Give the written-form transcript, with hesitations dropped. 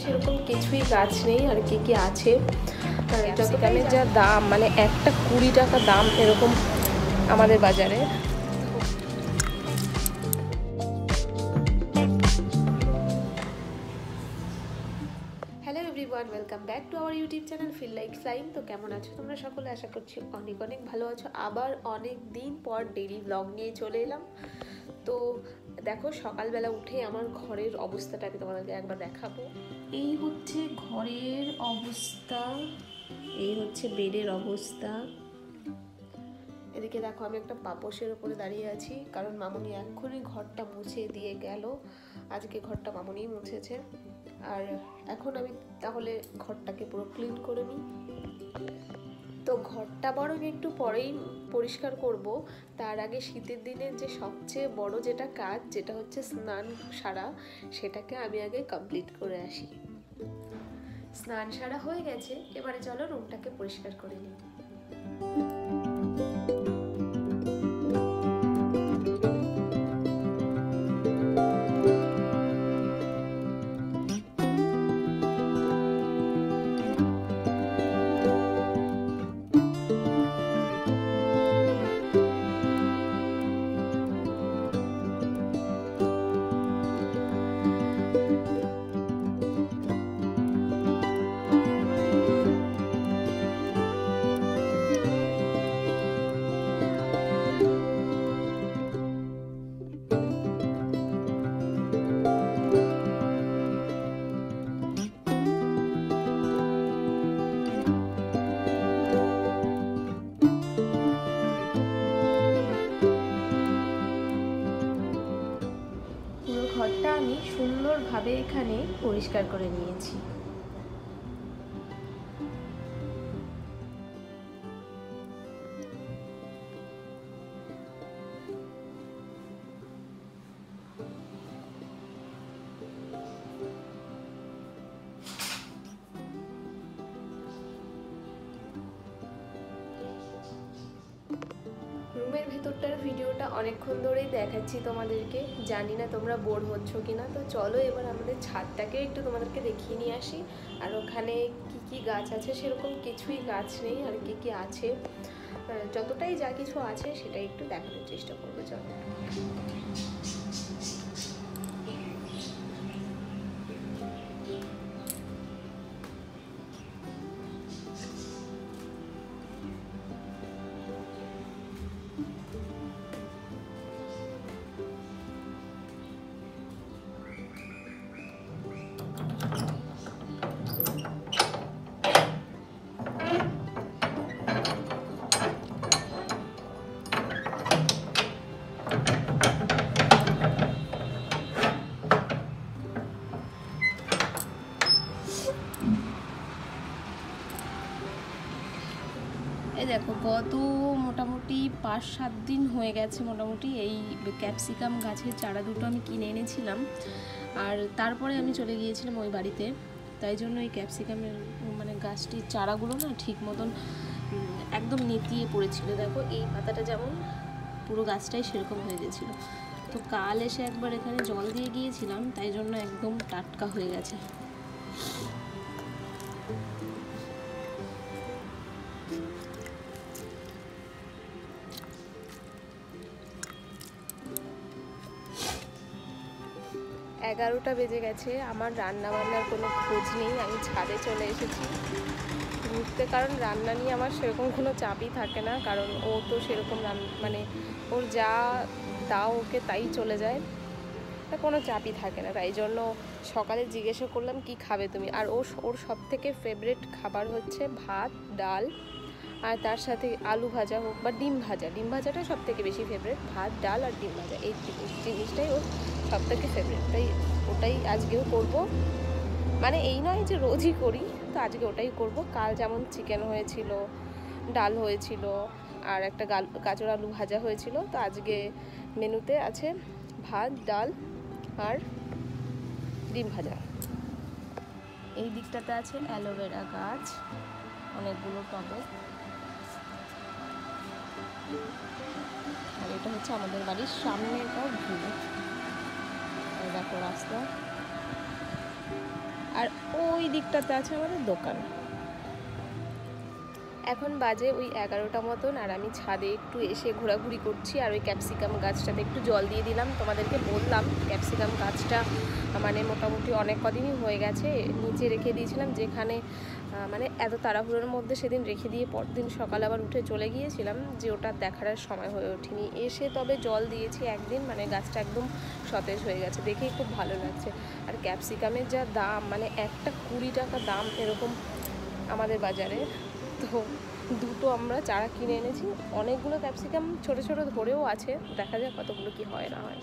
সেরকম কিছুই গাছ নেই, আর কি কি আছে ক্যাপসিকামের যা দাম, মানে একটা 20 টাকা দাম এরকম আমাদের বাজারে। Hello everyone, welcome back to our YouTube channel feel like flying. তো কেমন আছো তোমরা সকলে? আশা করছি অনেক অনেক ভালো আছো। আবার অনেক দিন পর ডেইলি ব্লগ নিয়ে চলে এলাম। তো দেখো, সকালবেলা উঠে আমার ঘরের অবস্থাটা আমি তোমাদেরকে একবার দেখাবো। এই হচ্ছে ঘরের অবস্থা, এই হচ্ছে বেডের অবস্থা। এদিকে দেখো, আমি একটা পাপোশের উপরে দাঁড়িয়ে আছি, কারণ মামুনি এক্ষুনি ঘরটা মুছে দিয়ে গেল। আজকে ঘরটা মামুনিই মুছেছে। আর এখন আমি তাহলে ঘরটাকে পুরো ক্লিন করে নিই। তো ঘরটা বরং একটু পরেই পরিষ্কার করব। তার আগে শীতের দিনের যে সবচেয়ে বড় যেটা কাজ, যেটা হচ্ছে স্নান সারা, সেটাকে আমি আগে কমপ্লিট করে আসি। স্নান সারা হয়ে গেছে, এবারে চলো রুমটাকে পরিষ্কার করে নিই। ঘরটা আমি সুন্দরভাবে এখানে পরিষ্কার করে নিয়েছি। রুমের ভেতরটার ভিডিওটা অনেকক্ষণ ধরেই দেখাচ্ছি তোমাদেরকে, জানি না তোমরা বোর হচ্ছ কিনা। তো চলো এবার আমাদের ছাদটাকে একটু তোমাদেরকে দেখিয়ে নিয়ে আসি। আর ওখানে কি কি গাছ আছে, সেরকম কিছুই গাছ নেই, আর কি কি আছে যতটাই যা কিছু আছে সেটাই একটু দেখানোর চেষ্টা করবো। চলো। এই দেখো, গত মোটামুটি 5-7 দিন হয়ে গেছে মোটামুটি এই ক্যাপসিকাম গাছের চারা দুটো আমি কিনে এনেছিলাম। আর তারপরে আমি চলে গিয়েছিলাম ওই বাড়িতে, তাই জন্য এই ক্যাপসিকামের মানে গাছটির চারাগুলো না ঠিক মতন একদম নেতিয়ে পড়েছিল। দেখো, এই পাতাটা যেমন পুরো গাছটাই সেরকম হয়ে গেছিলো। তো কাল এসে একবার এখানে জল দিয়ে গিয়েছিলাম, তাই জন্য একদম টাটকা হয়ে গেছে। এগারোটা বেজে গেছে, আমার রান্না বান্নার কোনো খোঁজ নেই। আমি ছাদে চলে এসেছি ঘুরতে, কারণ রান্না নিয়ে আমার সেরকম কোনো চাপই থাকে না, কারণ ও তো সেরকম মানে ওর যা দাও ওকে তাই চলে যায়, তা কোনো চাপই থাকে না। তাই জন্য সকালে জিজ্ঞাসা করলাম কি খাবে তুমি, আর ওর সব থেকে ফেভারিট খাবার হচ্ছে ভাত ডাল, আর তার সাথে আলু ভাজা হোক বা ডিম ভাজা। ডিম ভাজাটা সব থেকে বেশি ফেভারিট, ভাত ডাল আর ডিম ভাজা এই জিনিসটাই ওর সব থেকে ফেভারিট। তাই ওটাই আজকেও করব, মানে এই নয় যে রোজই করি, তো আজকে ওটাই করব। কাল যেমন চিকেন হয়েছিল, ডাল হয়েছিল, আর একটা গাজর আলু ভাজা হয়েছিল, তো আজকে মেনুতে আছে ভাত ডাল আর ডিম ভাজা। এই দিকটাতে আছে অ্যালোভেরা গাছ অনেকগুলো টবে। আর এটা হচ্ছে আমাদের বাড়ির সামনেটাও ভিউ। দেখো রাস্তা, আর ওই দিকটাতে আছে আমাদের দোকান। এখন বাজে ওই 11টা মতন, আর আমি ছাদে একটু এসে ঘোরাঘুরি করছি। আর ওই ক্যাপসিকাম গাছটাতে একটু জল দিয়ে দিলাম। তোমাদেরকে বললাম ক্যাপসিকাম গাছটা মানে মোটামুটি অনেক কদিনই হয়ে গেছে নিচে রেখে দিয়েছিলাম, যেখানে মানে এত তাড়াহুড়োর মধ্যে সেদিন রেখে দিয়ে পরদিন সকালে আবার উঠে চলে গিয়েছিলাম যে ওটা দেখার আর সময় হয়ে ওঠেনি। এসে তবে জল দিয়েছি একদিন, মানে গাছটা একদম সতেজ হয়ে গেছে, দেখেই খুব ভালো লাগছে। আর ক্যাপসিকামের যা দাম, মানে একটা 20 টাকা দাম এরকম আমাদের বাজারে। তো দুটো আমরা চারা কিনে এনেছি। অনেকগুলো ক্যাপসিকাম ছোট ছোট ধরেও আছে, দেখা যাক কতগুলো কি হয় না হয়।